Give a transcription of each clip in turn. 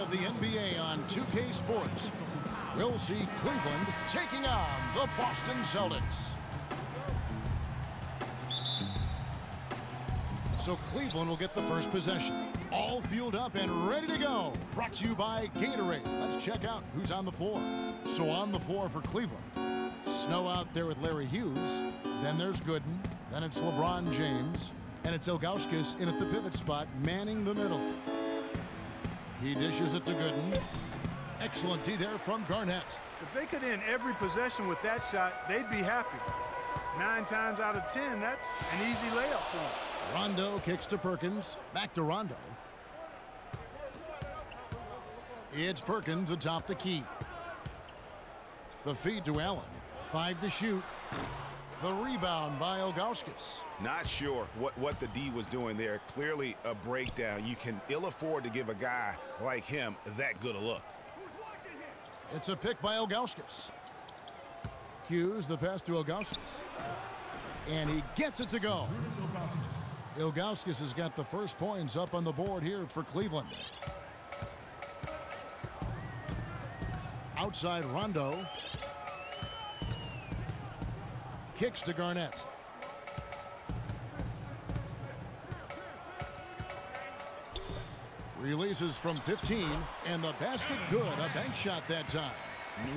of the NBA on 2K Sports. We'll see Cleveland taking on the Boston Celtics. So Cleveland will get the first possession. All fueled up and ready to go. Brought to you by Gatorade. Let's check out who's on the floor. So on the floor for Cleveland, Snow out there with Larry Hughes. Then there's Gooden. Then it's LeBron James. And it's Ilgauskas in at the pivot spot, manning the middle. He dishes it to Gooden. Excellent D there from Garnett. If they could end every possession with that shot, they'd be happy. 9 times out of 10, that's an easy layup for them. Rondo kicks to Perkins. Back to Rondo. It's Perkins atop the key. The feed to Allen. 5 to shoot. The rebound by Ilgauskas. Not sure what the D was doing there. Clearly a breakdown. You can ill afford to give a guy like him that good a look. It's a pick by Ilgauskas. Hughes, the pass to Ilgauskas. And he gets it to go. Ilgauskas has got the first points up on the board here for Cleveland. Outside Rondo. Kicks to Garnett. Releases from 15, and the basket good. A bank shot that time.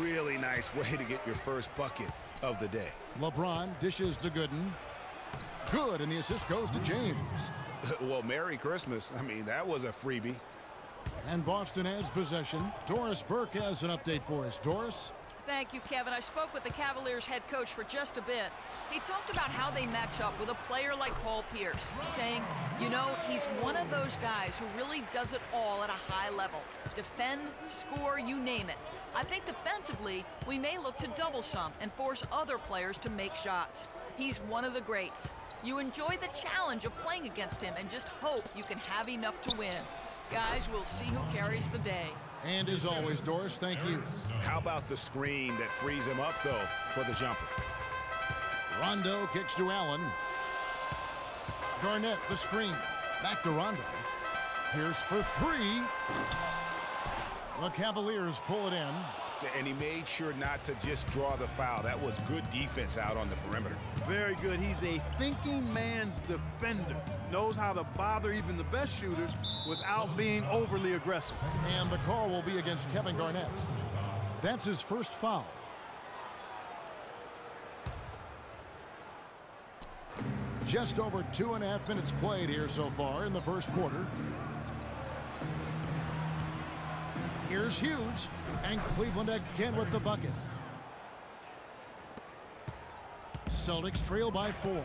Really nice way to get your first bucket of the day. LeBron dishes to Gooden. Good, and the assist goes to James. Well, Merry Christmas. I mean, that was a freebie. And Boston has possession. Doris Burke has an update for us. Doris? Thank you, Kevin. I spoke with the Cavaliers head coach for just a bit. He talked about how they match up with a player like Paul Pierce, saying, you know, he's one of those guys who really does it all at a high level. Defend, score, you name it. I think defensively, we may look to double some and force other players to make shots. He's one of the greats. You enjoy the challenge of playing against him and just hope you can have enough to win. Guys, we'll see who carries the day. And as always, Doris, thank you. How about the screen that frees him up, though, for the jumper? Rondo kicks to Allen. Garnett, the screen. Back to Rondo. Pierce for 3. The Cavaliers pull it in. And he made sure not to just draw the foul. That was good defense out on the perimeter. Very good. He's a thinking man's defender. Knows how to bother even the best shooters without being overly aggressive. And the call will be against Kevin Garnett. That's his first foul. Just over 2.5 minutes played here so far in the first quarter. Here's Hughes, and Cleveland again with the bucket. Celtics trail by 4.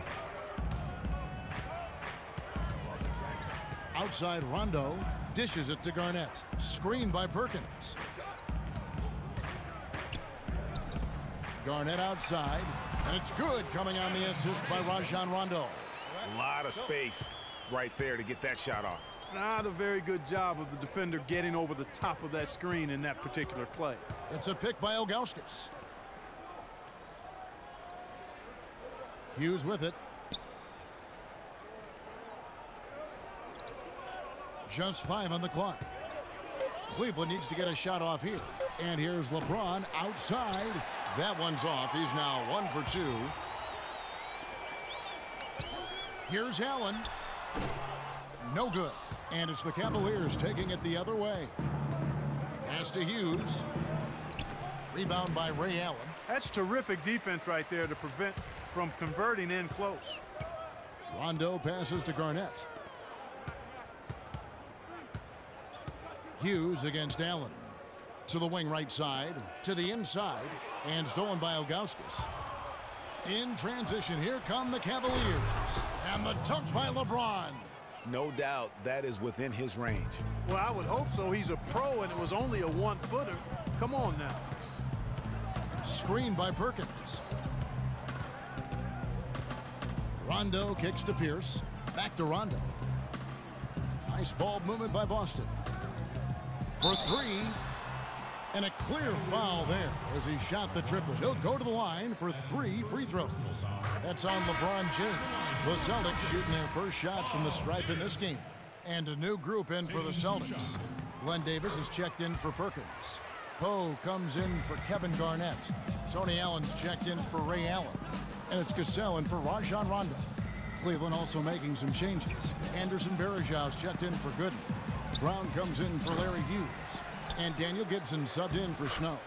Outside Rondo, dishes it to Garnett. Screened by Perkins. Garnett outside, and it's good coming on the assist by Rajon Rondo. A lot of space right there to get that shot off. Not a very good job of the defender getting over the top of that screen in that particular play. It's a pick by Ilgauskas. Hughes with it. Just 5 on the clock. Cleveland needs to get a shot off here. And here's LeBron outside. That one's off. He's now 1 for 2. Here's Allen. No good. And it's the Cavaliers taking it the other way. Pass to Hughes. Rebound by Ray Allen. That's terrific defense right there to prevent from converting in close. Rondo passes to Garnett. Hughes against Allen. To the wing right side. To the inside. And stolen by Ilgauskas. In transition, here come the Cavaliers. And the dunk by LeBron. No doubt that is within his range. Well, I would hope so. He's a pro, and it was only a 1-footer. Come on now. Screened by Perkins. Rondo kicks to Pierce. Back to Rondo. Nice ball movement by Boston. For 3. And a clear foul there as he shot the triple. He'll go to the line for 3 free throws. That's on LeBron James. The Celtics shooting their first shots from the stripe in this game. And a new group in for the Celtics. Glenn Davis is checked in for Perkins. Poe comes in for Kevin Garnett. Tony Allen's checked in for Ray Allen. And it's Cassell in for Rajon Rondo. Cleveland also making some changes. Anderson Varejau's checked in for Gooden. Brown comes in for Larry Hughes. And Daniel Gibson subbed in for Snow.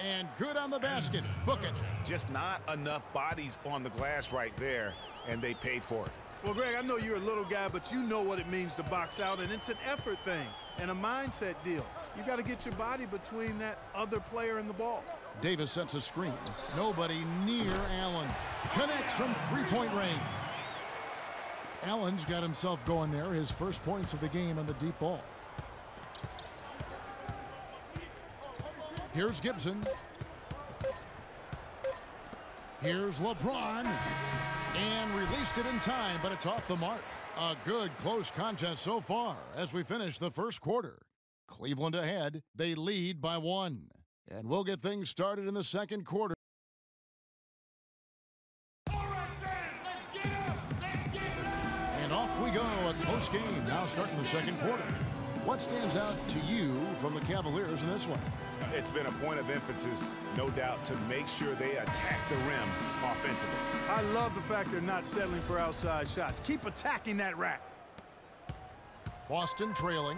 And good on the basket. Book it. Just not enough bodies on the glass right there, and they paid for it. Well, Greg, I know you're a little guy, but you know what it means to box out, and it's an effort thing and a mindset deal. You got to get your body between that other player and the ball. Davis sets a screen. Nobody near Allen. Connects from three-point range. Allen's got himself going there. His first points of the game on the deep ball. Here's Gibson. Here's LeBron. And released it in time, but it's off the mark. A good close contest so far as we finish the first quarter. Cleveland ahead. They lead by 1. And we'll get things started in the second quarter. And off we go. A close game now starting the second quarter. What stands out to you from the Cavaliers in this one? It's been a point of emphasis, no doubt, to make sure they attack the rim offensively. I love the fact they're not settling for outside shots. Keep attacking that rack. Boston trailing.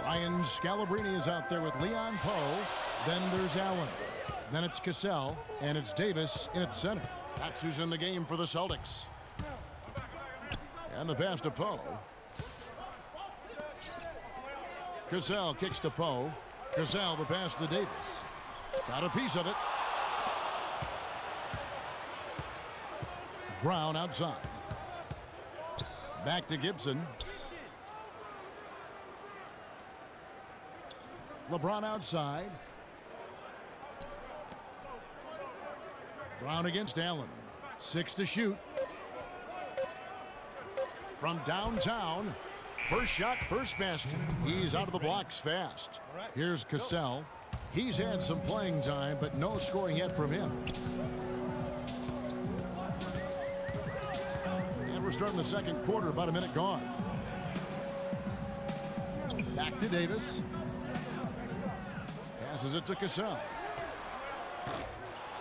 Ryan Scalabrine is out there with Leon Poe. Then there's Allen. Then it's Cassell. And it's Davis in at center. That's who's in the game for the Celtics. And the pass to Poe. Cassell kicks to Poe. Cassell the pass to Davis. Got a piece of it. Brown outside. Back to Gibson. LeBron outside. Brown against Allen. 6 to shoot. From downtown. First shot, first basket. He's out of the blocks fast. Here's Cassell. He's had some playing time, but no scoring yet from him. And we're starting the second quarter, about a minute gone. Back to Davis. Passes it to Cassell.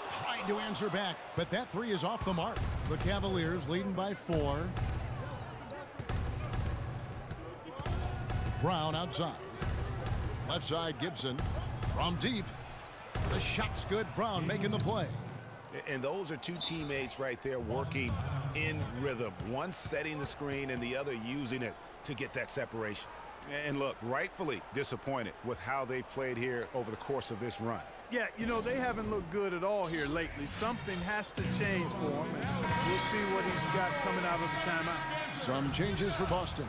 Tried to answer back, but that three is off the mark. The Cavaliers leading by 4. Brown outside. Left side Gibson from deep. The shot's good. Brown making the play. And those are two teammates right there working in rhythm. One setting the screen and the other using it to get that separation. And look, rightfully disappointed with how they've played here over the course of this run. Yeah, you know, they haven't looked good at all here lately. Something has to change for him. And we'll see what he's got coming out of the timeout. Some changes for Boston.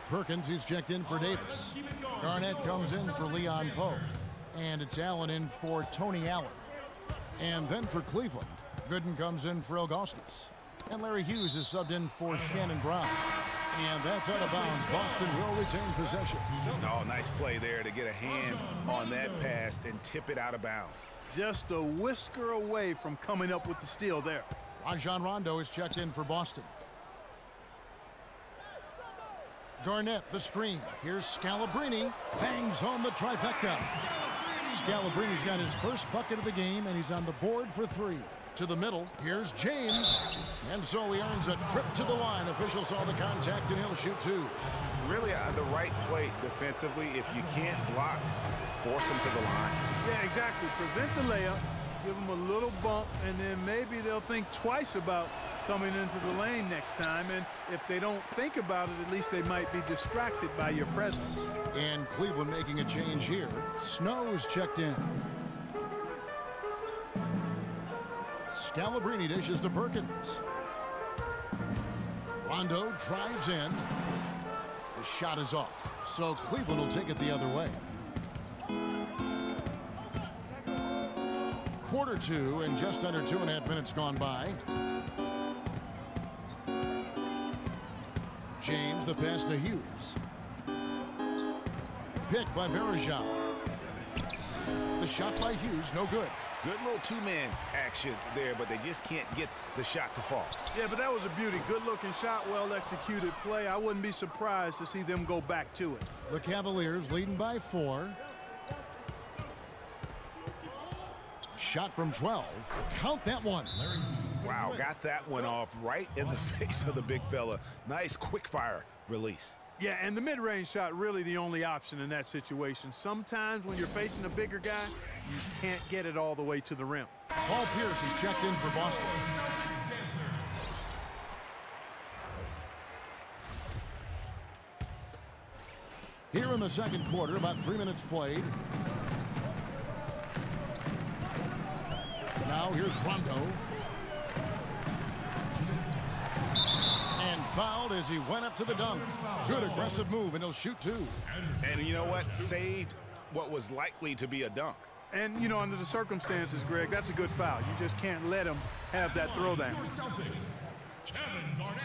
Perkins is checked in for Davis. Garnett comes in for Leon Poe. And it's Allen in for Tony Allen. And then for Cleveland, Gooden comes in for Augustus. And Larry Hughes is subbed in for Shannon Brown. And that's out of bounds. Boston will retain possession. Oh, nice play there to get a hand on that pass and tip it out of bounds. Just a whisker away from coming up with the steal there. Rajon Rondo is checked in for Boston. Garnett, the screen. Here's Scalabrine. Bangs home the trifecta. Scalabrine's got his first bucket of the game, and he's on the board for 3. To the middle. Here's James. And so he earns a trip to the line. Official saw the contact, and he'll shoot 2. Really the right play defensively. If you can't block, force him to the line. Yeah, exactly. Prevent the layup. Give them a little bump, and then maybe they'll think twice about coming into the lane next time. And if they don't think about it, at least they might be distracted by your presence. And Cleveland making a change here. Snow's checked in. Scalabrine dishes to Perkins. Rondo drives in. The shot is off. So Cleveland will take it the other way. Quarter 2 and just under 2.5 minutes gone by. James, the pass to Hughes. Picked by Varejao. The shot by Hughes, no good. Good little two-man action there, but they just can't get the shot to fall. Yeah, but that was a beauty. Good-looking shot, well-executed play. I wouldn't be surprised to see them go back to it. The Cavaliers leading by 4. Shot from 12. Count that one. Wow, got that one off right in the face of the big fella. Nice quick-fire release. Yeah, and the mid-range shot really the only option in that situation. Sometimes when you're facing a bigger guy, you can't get it all the way to the rim. Paul Pierce is checked in for Boston. Here in the second quarter, about 3 minutes played. Now here's Rondo. And fouled as he went up to the dunk. Good aggressive move, and he'll shoot 2. And you know what? Saved what was likely to be a dunk. And, you know, under the circumstances, Greg, that's a good foul. You just can't let him have that throwdown. Celtics, Kevin Garnett.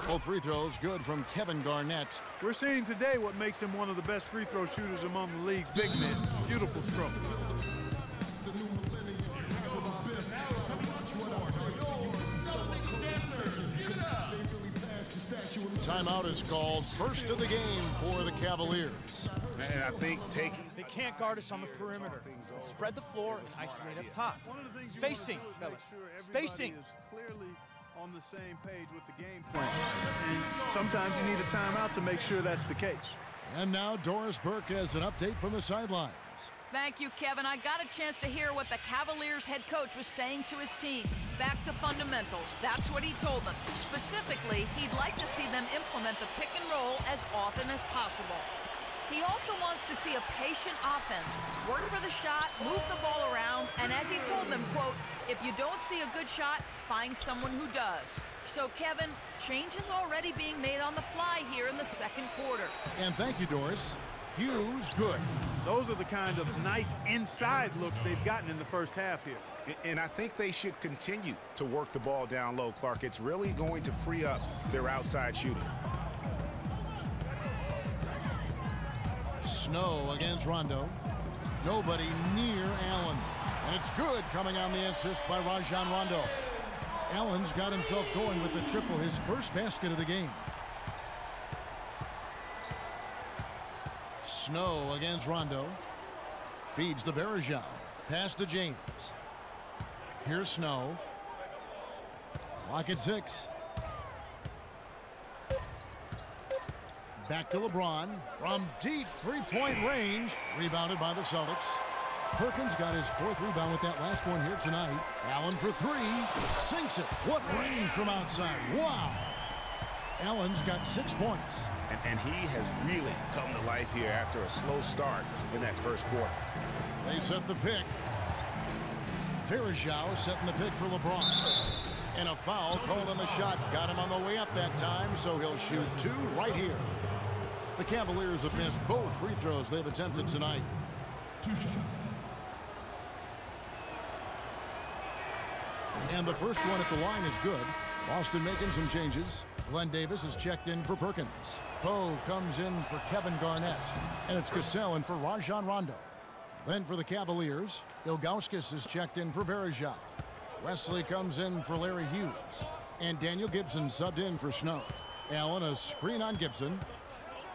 Both free throws good from Kevin Garnett. We're seeing today what makes him one of the best free throw shooters among the league's big men. Beautiful stroke. Timeout is called. First of the game for the Cavaliers. And I think taking... They can't guard us on the perimeter. Spread the floor and isolate up top. Spacing, fellas. Spacing. Is clearly on the same page with the game plan. And sometimes you need a timeout to make sure that's the case. And now Doris Burke has an update from the sidelines. Thank you, Kevin. I got a chance to hear what the Cavaliers head coach was saying to his team. Back to fundamentals. That's what he told them. Specifically, he'd like to see them implement the pick and roll as often as possible. He also wants to see a patient offense. Work for the shot, move the ball around, and as he told them, quote, if you don't see a good shot, find someone who does. So, Kevin, change is already being made on the fly here in the second quarter. And thank you, Doris. Hughes, good. Those are the kind of nice inside looks they've gotten in the first half here. And I think they should continue to work the ball down low, Clark. It's really going to free up their outside shooting. Snow against Rondo. Nobody near Allen. And it's good coming on the assist by Rajon Rondo. Allen's got himself going with the triple, his first basket of the game. Snow against Rondo. Feeds to Varejao. Pass to James. Here's Snow. Clock at 6. Back to LeBron. From deep three-point range. Rebounded by the Celtics. Perkins got his 4th rebound with that last one here tonight. Allen for 3. Sinks it. What range from outside. Wow. Allen's got 6 points. And he has really come to life here after a slow start in that first quarter. They set the pick. Varejao setting the pick for LeBron. And a foul called on the shot. Got him on the way up that time, so he'll shoot 2 right here. The Cavaliers have missed both free throws they've attempted tonight. 2 shots. And the first one at the line is good. Boston making some changes. Glenn Davis is checked in for Perkins. Poe comes in for Kevin Garnett. And it's Cassell in for Rajon Rondo. Then for the Cavaliers, Ilgauskas is checked in for Varejao. Wesley comes in for Larry Hughes. And Daniel Gibson subbed in for Snow. Allen a screen on Gibson.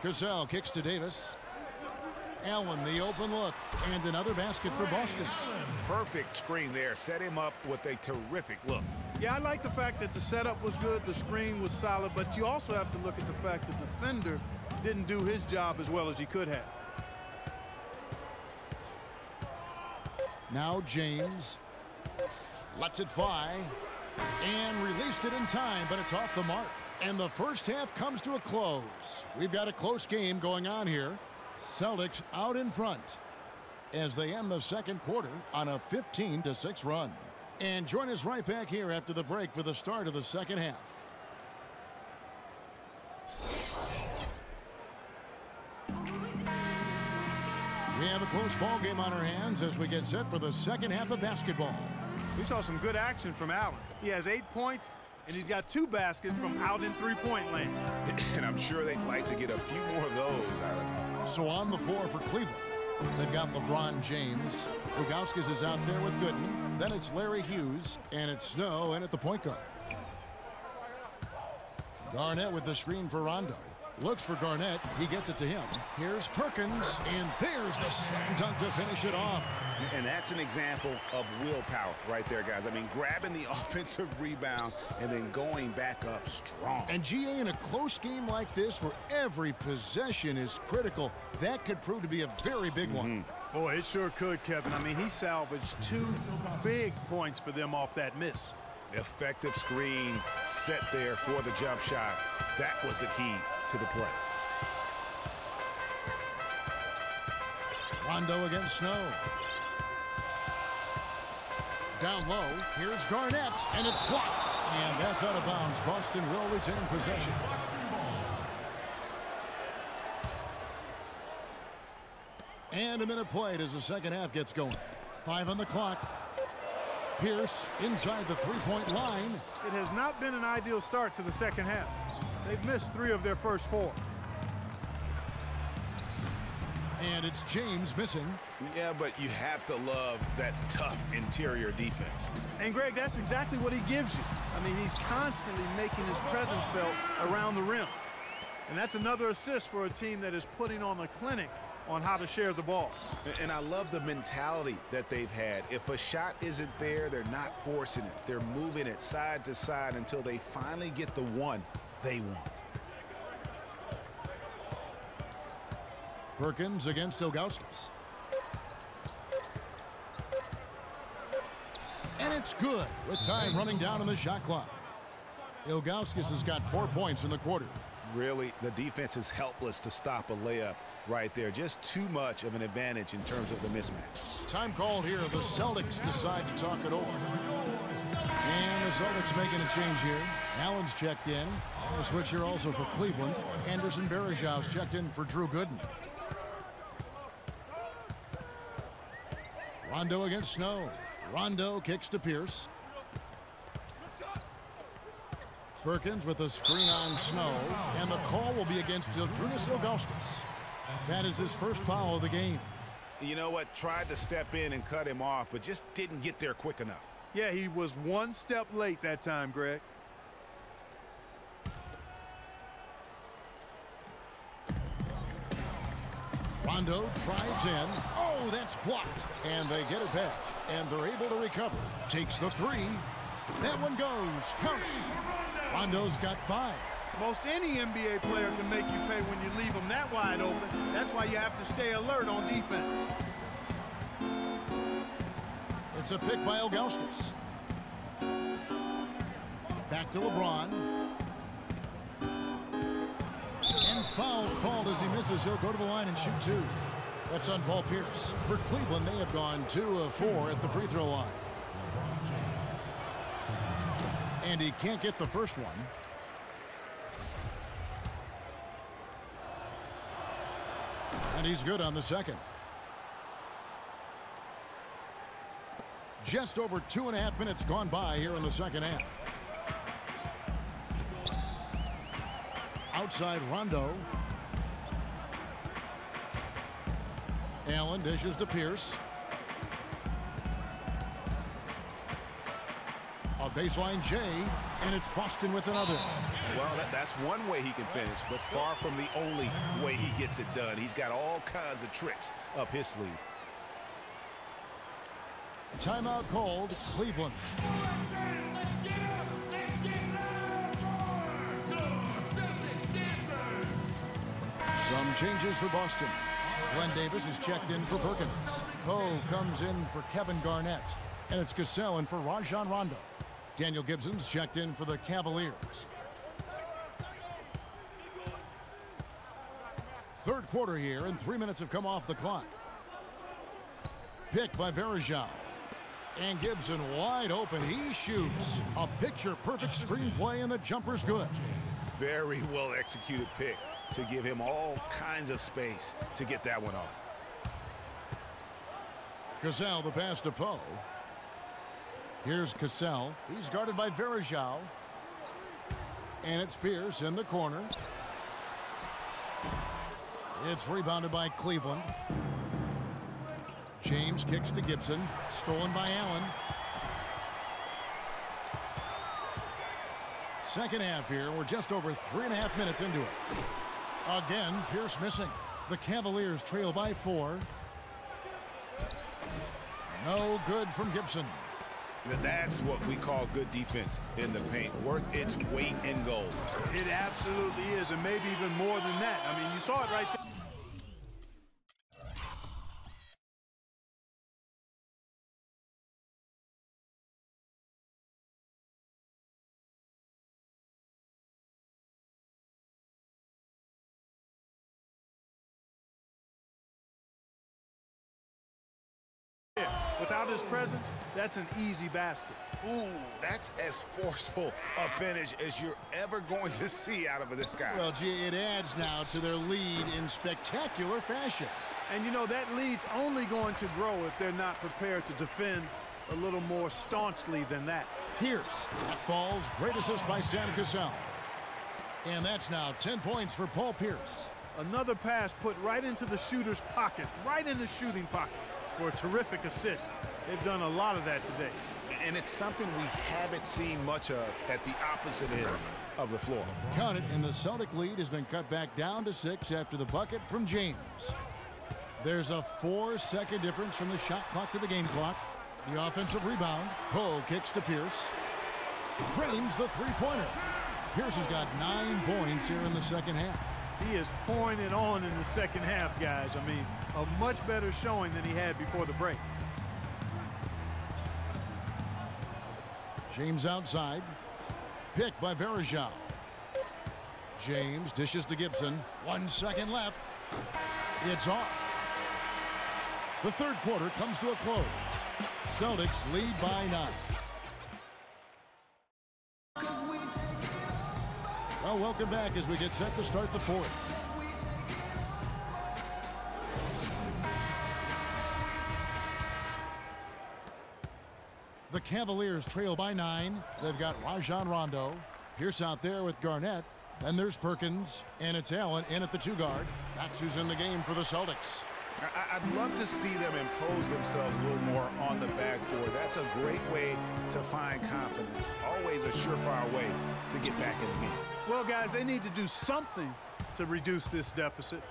Cassell kicks to Davis. Allen the open look. And another basket for Boston. Perfect screen there. Set him up with a terrific look. Yeah, I like the fact that the setup was good, the screen was solid, but you also have to look at the fact that the defender didn't do his job as well as he could have. Now James lets it fly and released it in time, but it's off the mark. And the first half comes to a close. We've got a close game going on here. Celtics out in front as they end the second quarter on a 15-6 run. And join us right back here after the break for the start of the second half. We have a close ball game on our hands as we get set for the second half of basketball. We saw some good action from Allen. He has 8 points, and he's got 2 baskets from out in three-point land. And I'm sure they'd like to get a few more of those out of him. So on the floor for Cleveland, They've got LeBron James. Ilgauskas is out there with Gooden. Then it's Larry Hughes, and it's Snow in at the point guard. Garnett with the screen for Rondo. Looks for Garnett. He gets it to him. Here's Perkins, and there's the slam dunk to finish it off. And that's an example of willpower right there, guys. I mean, grabbing the offensive rebound and then going back up strong. And GA, in a close game like this where every possession is critical, that could prove to be a very big one. Boy, it sure could, Kevin. I mean, he salvaged 2 big points for them off that miss. Effective screen set there for the jump shot. That was the key to the play. Rondo against Snow. Down low, here's Garnett, and it's blocked. And that's out of bounds. Boston will retain possession. And a minute played as the second half gets going. 5 on the clock. Pierce inside the three-point line. It has not been an ideal start to the second half. They've missed 3 of their first 4. And it's James missing. Yeah, but you have to love that tough interior defense. And, Greg, that's exactly what he gives you. I mean, he's constantly making his presence felt around the rim. And that's another assist for a team that is putting on a clinic on how to share the ball. And I love the mentality that they've had. If a shot isn't there, they're not forcing it. They're moving it side to side until they finally get the one they want. Perkins against Ilgauskas. And it's good with time running down on the shot clock. Ilgauskas has got 4 points in the quarter. Really, the defense is helpless to stop a layup right there. Just too much of an advantage in terms of the mismatch. Time called here. The Celtics decide to talk it over. And the Celtics making a change here. Allen's checked in. A switch here also for Cleveland. Anderson Varejão's checked in for Drew Gooden. Rondo against Snow. Rondo kicks to Pierce. Perkins with a screen on Snow. And the call will be against Zydrunas Ilgauskas. That is his first foul of the game. You know what? Tried to step in and cut him off, but just didn't get there quick enough. Yeah, he was 1 step late that time, Greg. Rondo drives in. Oh, that's blocked. And they get it back. And they're able to recover. Takes the 3. That one goes. Count. Rondo's got 5. Most any NBA player can make you pay when you leave them that wide open. That's why you have to stay alert on defense. It's a pick by Ilgauskas. Back to LeBron. And foul called as he misses. He'll go to the line and shoot 2. That's on Paul Pierce. For Cleveland, they have gone 2 of 4 at the free throw line. And he can't get the first one. And he's good on the second. Just over 2.5 minutes gone by here in the second half. Outside Rondo. Allen dishes to Pierce. A baseline J, and it's Boston with another. Well, that's one way he can finish, but far from the only way he gets it done. He's got all kinds of tricks up his sleeve. Timeout called, Cleveland. Some changes for Boston. Glenn Davis is checked in for Perkins. Poe comes in for Kevin Garnett. And it's Cassell in for Rajon Rondo. Daniel Gibson's checked in for the Cavaliers. Third quarter here, and 3 minutes have come off the clock. Pick by Varejão. And Gibson wide open. He shoots. A picture-perfect screenplay, and the jumper's good. Very well executed pick to give him all kinds of space to get that one off. Cassell the pass to Poe. Here's Cassell. He's guarded by Varejão. And it's Pierce in the corner. It's rebounded by Cleveland. James kicks to Gibson. Stolen by Allen. Second half here. We're just over 3.5 minutes into it. Again, Pierce missing. The Cavaliers trail by 4. No good from Gibson. That's what we call good defense in the paint. Worth its weight in gold. It absolutely is, and maybe even more than that. I mean, you saw it right there. Without his presence, that's an easy basket. Ooh, that's as forceful a finish as you're ever going to see out of this guy. Well, gee, it adds now to their lead in spectacular fashion. And, you know, that lead's only going to grow if they're not prepared to defend a little more staunchly than that. Pierce, that falls. Great assist by Sam Cassell. And that's now 10 points for Paul Pierce. Another pass put right into the shooter's pocket, right in the shooting pocket, for a terrific assist. They've done a lot of that today. And it's something we haven't seen much of at the opposite end of the floor. Count it, and the Celtic lead has been cut back down to 6 after the bucket from James. There's a 4-second difference from the shot clock to the game clock. The offensive rebound. Poe kicks to Pierce. Drains the three-pointer. Pierce has got 9 points here in the second half. He is pouring it on in the second half, guys. I mean, a much better showing than he had before the break. James outside. Pick by Varejao. James dishes to Gibson. 1 second left. It's off. The third quarter comes to a close. Celtics lead by 9. Well, welcome back as we get set to start the fourth. The Cavaliers trail by 9. They've got Rajon Rondo. Pierce out there with Garnett. Then there's Perkins. And it's Allen in at the 2-guard. That's who's in the game for the Celtics. I'd love to see them impose themselves a little more on the backboard. That's a great way to find confidence. Always a surefire way to get back in the game. Well, guys, they need to do something to reduce this deficit.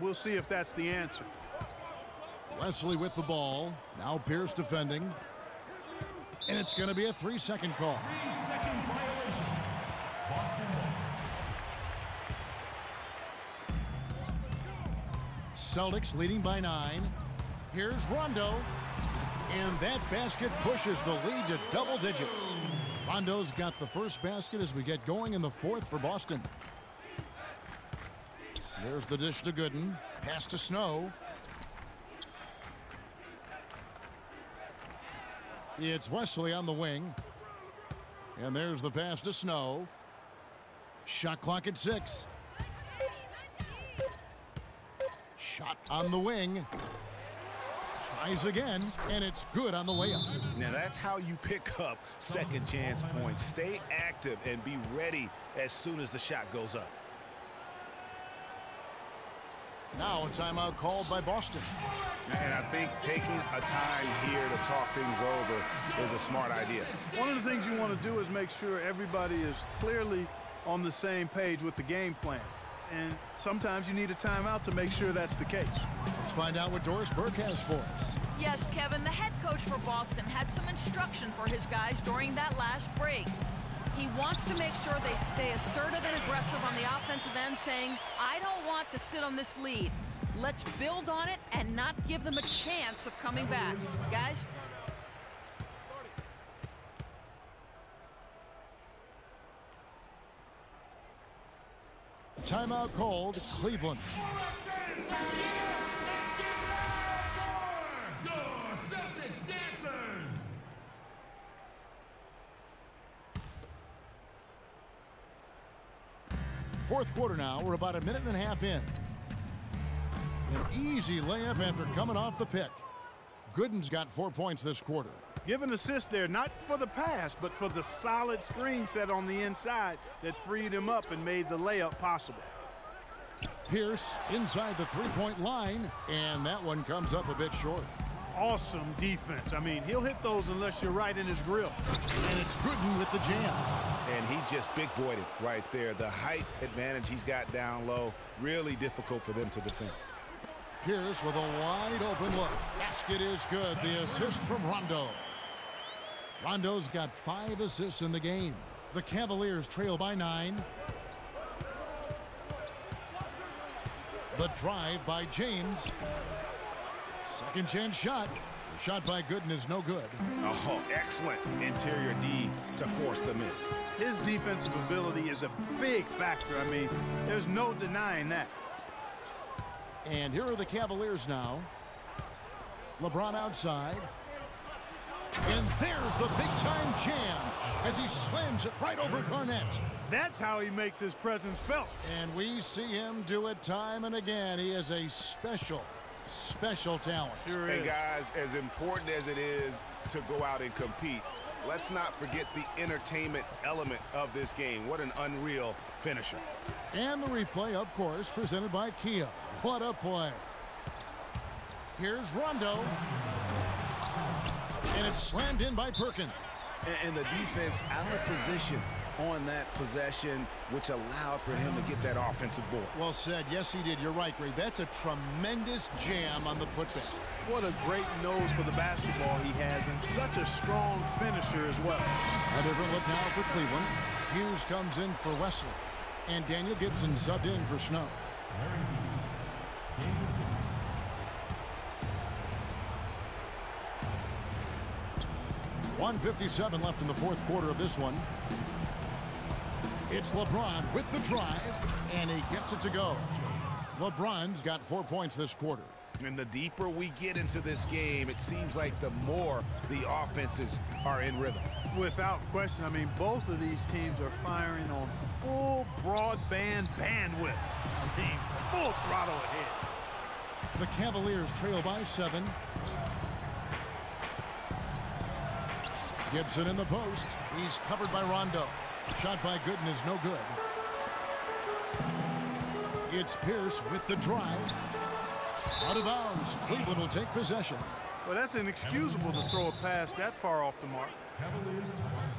We'll see if that's the answer. Wesley with the ball. Now Pierce defending. And it's going to be a 3-second call. 3-second violation. Boston. Celtics leading by 9. Here's Rondo. And that basket pushes the lead to double digits. Rondo's got the first basket as we get going in the fourth for Boston. There's the dish to Gooden. Pass to Snow. It's Wesley on the wing. And there's the pass to Snow. Shot clock at 6. Shot on the wing. Tries again, and it's good on the layup. Now that's how you pick up second chance points. Stay active and be ready as soon as the shot goes up. Now a timeout called by Boston. And I think taking a time here to talk things over is a smart idea. One of the things you want to do is make sure everybody is clearly on the same page with the game plan. And sometimes you need a timeout to make sure that's the case. Let's find out what Doris Burke has for us. Yes, Kevin, the head coach for Boston had some instruction for his guys during that last break. He wants to make sure they stay assertive and aggressive on the offensive end, saying, I don't want to sit on this lead. Let's build on it and not give them a chance of coming back. Guys? Timeout called, Cleveland. Your Celtics dancers. Fourth quarter now. We're about a minute and a half in. An easy layup after coming off the pick. Gooden's got 4 points this quarter. Give an assist there, not for the pass, but for the solid screen set on the inside that freed him up and made the layup possible. Pierce inside the three-point line, and that one comes up a bit short. awesome defense. I mean, he'll hit those unless you're right in his grill. And it's Gooden with the jam. And he just big-boyed it right there. The height advantage he's got down low, really difficult for them to defend. Pierce with a wide open look. Basket is good. The assist from Rondo. Rondo's got 5 assists in the game. The Cavaliers trail by 9. The drive by James. Second chance shot. The shot by Gooden is no good. Oh, excellent interior D to force the miss. His defensive ability is a big factor. I mean, there's no denying that. And here are the Cavaliers now. LeBron outside. And there's the big-time jam as he slams it right over Garnett. That's how he makes his presence felt. And we see him do it time and again. He is a special talent. Sure is. And guys, as important as it is to go out and compete, let's not forget the entertainment element of this game. What an unreal finisher. And the replay, of course, presented by Kia. What a play. Here's Rondo. And it's slammed in by Perkins. And the defense out of position on that possession, which allowed for him to get that offensive board. Well said. Yes, he did. You're right, Greg. That's a tremendous jam on the putback. What a great nose for the basketball he has, and such a strong finisher as well. A different look now for Cleveland. Hughes comes in for Wesley. And Daniel Gibson subbed in for Snow. 1:57 left in the fourth quarter of this one. It's LeBron with the drive, and he gets it to go. LeBron's got 4 points this quarter. And the deeper we get into this game, it seems like the more the offenses are in rhythm. Without question. I mean, both of these teams are firing on full broadband bandwidth. I mean, full throttle ahead. The Cavaliers trail by 7. Gibson in the post. He's covered by Rondo. Shot by Gooden is no good. It's Pierce with the drive. Out of bounds. Cleveland will take possession. Well, that's inexcusable to throw a pass that far off the mark. Cavaliers to one.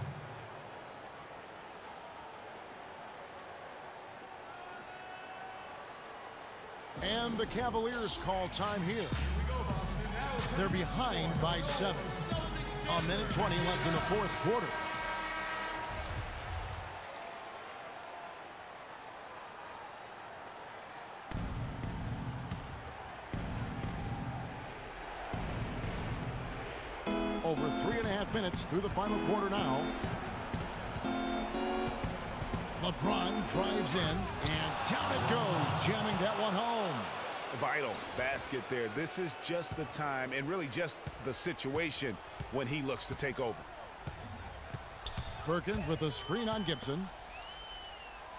And the Cavaliers call time here. They're behind by 7. A minute 20 left in the fourth quarter. Over 3.5 minutes through the final quarter now. LeBron drives in, and down it goes, jamming that one home. Vital basket there. This is just the time, and really just the situation, when he looks to take over. Perkins with a screen on Gibson.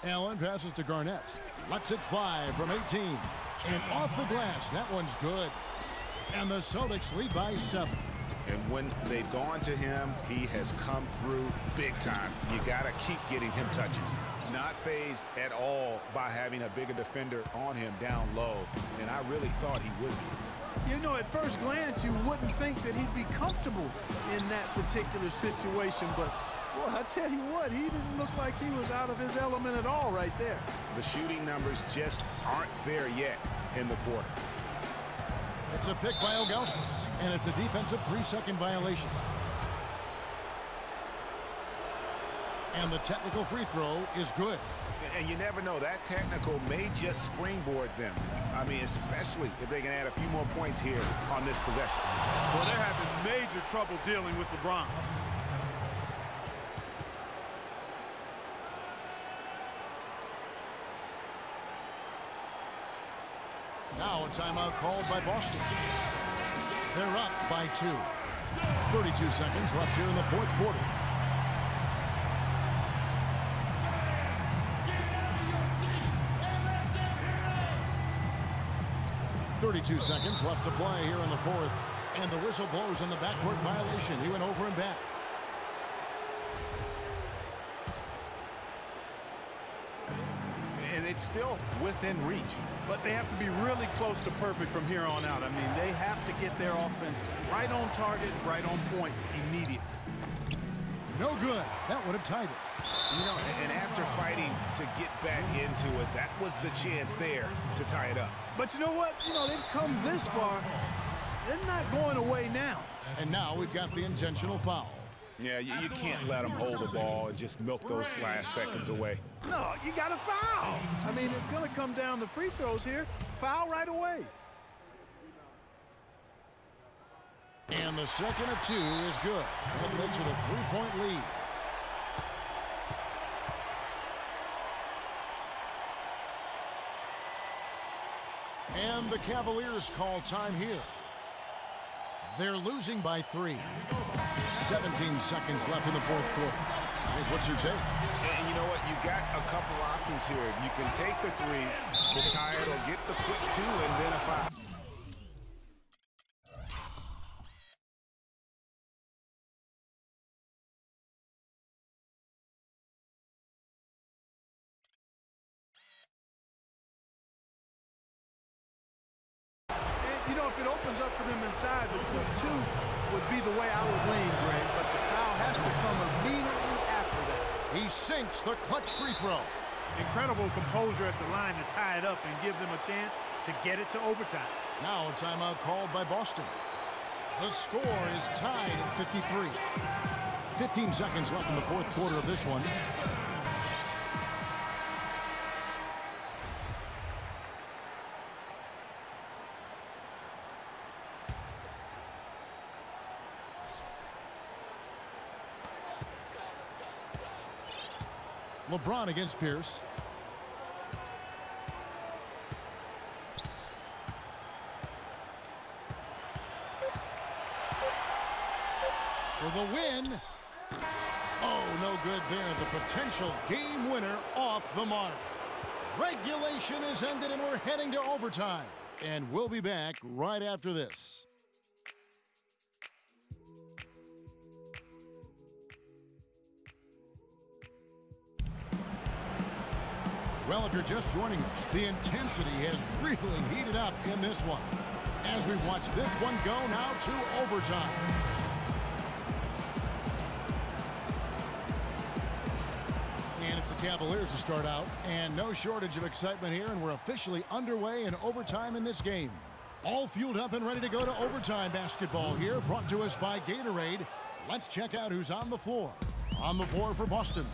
Allen passes to Garnett. Lets it fly from 18. And off the glass. That one's good. And the Celtics lead by 7. And when they've gone to him, he has come through big time. You got to keep getting him touches. Not fazed at all by having a bigger defender on him down low. And I really thought he would be. You know, at first glance, you wouldn't think that he'd be comfortable in that particular situation. But, well, I tell you what, he didn't look like he was out of his element at all right there. The shooting numbers just aren't there yet in the quarter. It's a pick by Augustus, and it's a defensive 3-second violation. And the technical free throw is good. And you never know, that technical may just springboard them. I mean, especially if they can add a few more points here on this possession. Well, they're having major trouble dealing with LeBron. Now a timeout called by Boston. They're up by 2. 32 seconds left here in the fourth quarter. .32 seconds left to play here in the fourth. And the whistle blows on the backcourt violation. He went over and back. And they it's still within reach. But they have to be really close to perfect from here on out. I mean, they have to get their offense right on target, right on point immediately. No good. That would have tied it. You know, and after fighting to get back into it, that was the chance there to tie it up. But you know what? You know, they've come this far. They're not going away now. And now we've got the intentional foul. Yeah, you can't let them hold the ball and just milk those last seconds away. No, you got to foul. I mean, it's going to come down to free throws here. Foul right away. And the second of 2 is good. That makes it a 3-point lead. And the Cavaliers call time here. They're losing by 3. 17 seconds left in the fourth quarter. Here's what's your take? And you know what? You got a couple options here. You can take the 3 to tie it or get the quick 2 and then a foul. And, you know, if it opens up for them inside, the 2 would be the way I would lean, Greg, but the foul has to come immediately after that. He sinks the clutch free throw. Incredible composure at the line to tie it up and give them a chance to get it to overtime. Now a timeout called by Boston. The score is tied at 53. 15 seconds left in the fourth quarter of this one. LeBron against Pierce. For the win. Oh, no good there. The potential game winner off the mark. Regulation is ended and we're heading to overtime. And we'll be back right after this. Well, if you're just joining us, the intensity has really heated up in this one. As we watch this one go now to overtime. And it's the Cavaliers to start out, and no shortage of excitement here, and we're officially underway in overtime in this game. All fueled up and ready to go to overtime basketball here, brought to us by Gatorade. Let's check out who's on the floor. On the floor for Boston,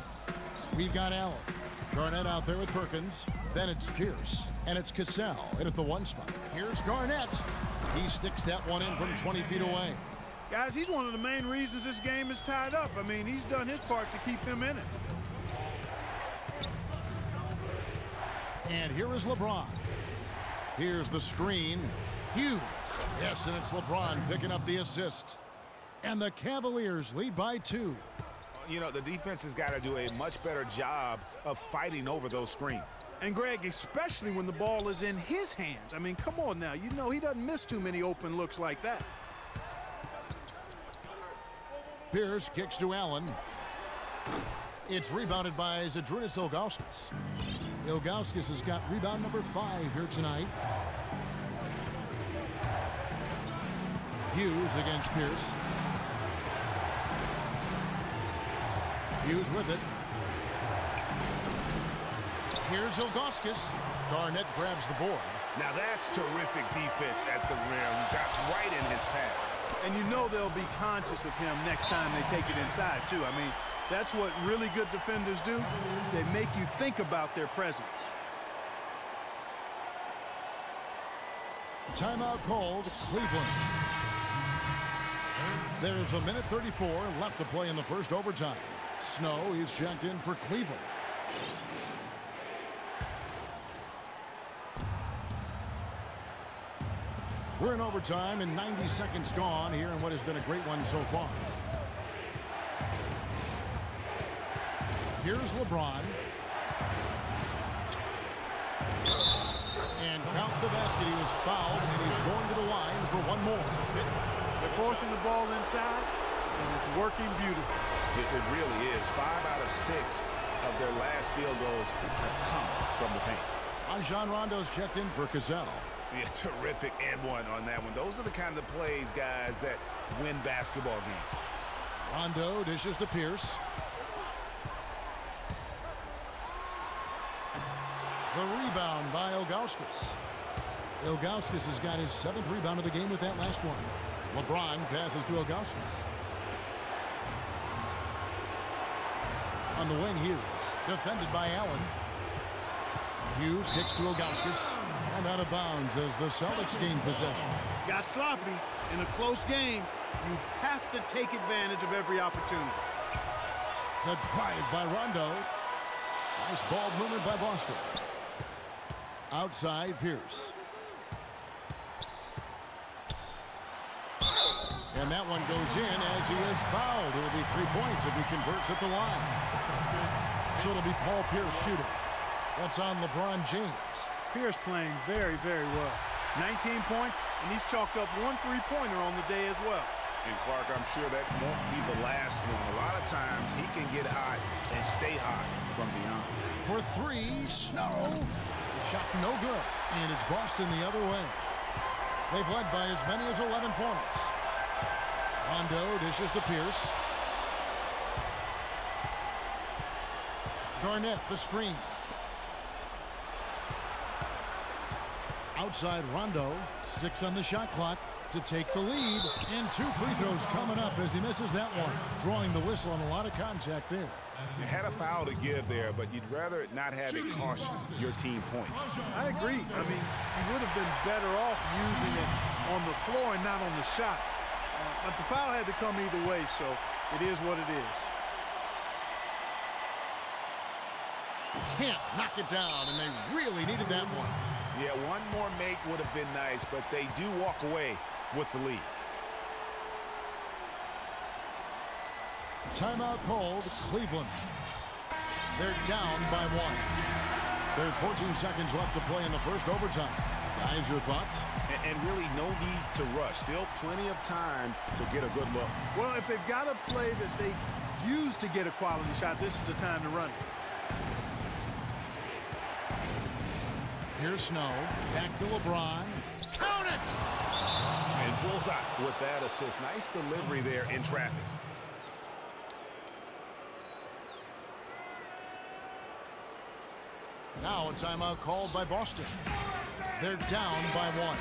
we've got Allen. Garnett out there with Perkins. Then it's Pierce. And it's Cassell in at the 1 spot. Here's Garnett. He sticks that one in from 20 feet away. Guys, he's one of the main reasons this game is tied up. I mean, he's done his part to keep them in it. And here is LeBron. Here's the screen. Hughes. Yes, and it's LeBron picking up the assist. And the Cavaliers lead by 2. You know, the defense has got to do a much better job of fighting over those screens. And, Greg, especially when the ball is in his hands. I mean, come on now. You know he doesn't miss too many open looks like that. Pierce kicks to Allen. It's rebounded by Zydrunas Ilgauskas. Ilgauskas has got rebound number 5 here tonight. Hughes against Pierce. Hughes with it. Here's Ilgauskas. Garnett grabs the board. Now that's terrific defense at the rim. Got right in his path. And you know they'll be conscious of him next time they take it inside, too. I mean, that's what really good defenders do. They make you think about their presence. Timeout called Cleveland. There's a minute 34 left to play in the first overtime. Snow is checked in for Cleveland. We're in overtime and 90 seconds gone here in what has been a great one so far. Here's LeBron. And counts the basket. He was fouled and he's going to the line for one more. They're forcing the ball inside and it's working beautifully. It really is. 5 out of 6 of their last field goals have come from the paint. Rajon Rondo's checked in for Cassell. Yeah, terrific and one on that one. Those are the kind of plays, guys, that win basketball games. Rondo dishes to Pierce. The rebound by Ilgauskas. Ilgauskas has got his 7th rebound of the game with that last one. LeBron passes to Ilgauskas. On the wing, Hughes. Defended by Allen. Hughes kicks to Ilgauskas. And out of bounds as the Celtics gain possession. Got sloppy in a close game. You have to take advantage of every opportunity. The drive by Rondo. Nice ball movement by Boston. Outside, Pierce. And that one goes in as he is fouled. It'll be 3 points if he converts at the line. So it'll be Paul Pierce shooting. That's on LeBron James. Pierce playing very, very well. 19 points, and he's chalked up 1 3-pointer on the day as well. And Clark, I'm sure that won't be the last one. A lot of times he can get hot and stay hot from beyond. For 3, Snow. The shot no good. And it's Boston the other way. They've led by as many as 11 points. Rondo dishes to Pierce. Garnett, the screen. Outside Rondo, 6 on the shot clock to take the lead. And 2 free throws coming up as he misses that one. Drawing the whistle and a lot of contact there. You had a foul to give there, but you'd rather not have it cost your team points. I agree. I mean, he would have been better off using it on the floor and not on the shot. But the foul had to come either way, so it is what it is. Can't knock it down, and they really needed that one. Yeah, one more make would have been nice, but they do walk away with the lead. Timeout called, Cleveland. They're down by 1. There's 14 seconds left to play in the first overtime. Guys, your thoughts? And really no need to rush. Still plenty of time to get a good look. Well, if they've got a play that they use to get a quality shot, this is the time to run it. Here's Snow. Back to LeBron. Count it! And bullseye with that assist. Nice delivery there in traffic. Now a timeout called by Boston. They're down by 1.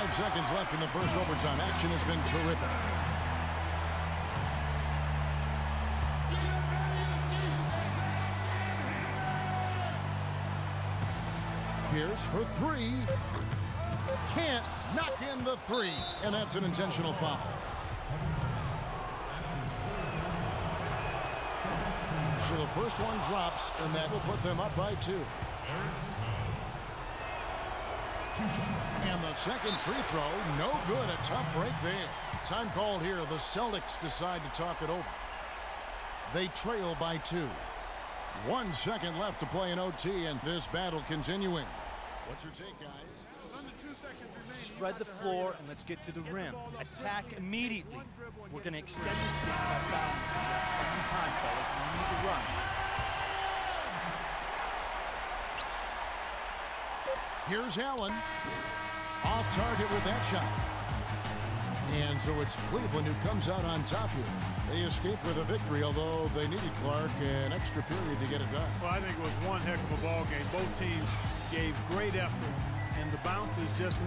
5 seconds left in the first overtime. Action has been terrific. Pierce for 3. Can't knock in the 3. And that's an intentional foul. So the first one drops, and that will put them up by 2. And the second free throw, no good. A tough break there. Time called here. The Celtics decide to talk it over. They trail by 2. 1 second left to play in OT, and this battle continuing. What's your take, guys? Under 2 seconds remaining. Spread the floor and let's get to the rim. Attack immediately. We're going to extend this game by bounds. One time, fellas. We need to run. Here's Allen. Off target with that shot. And so it's Cleveland who comes out on top here. They escape with a victory, although they needed Clark an extra period to get it done. Well, I think it was one heck of a ball game. Both teams gave great effort, and the bounces just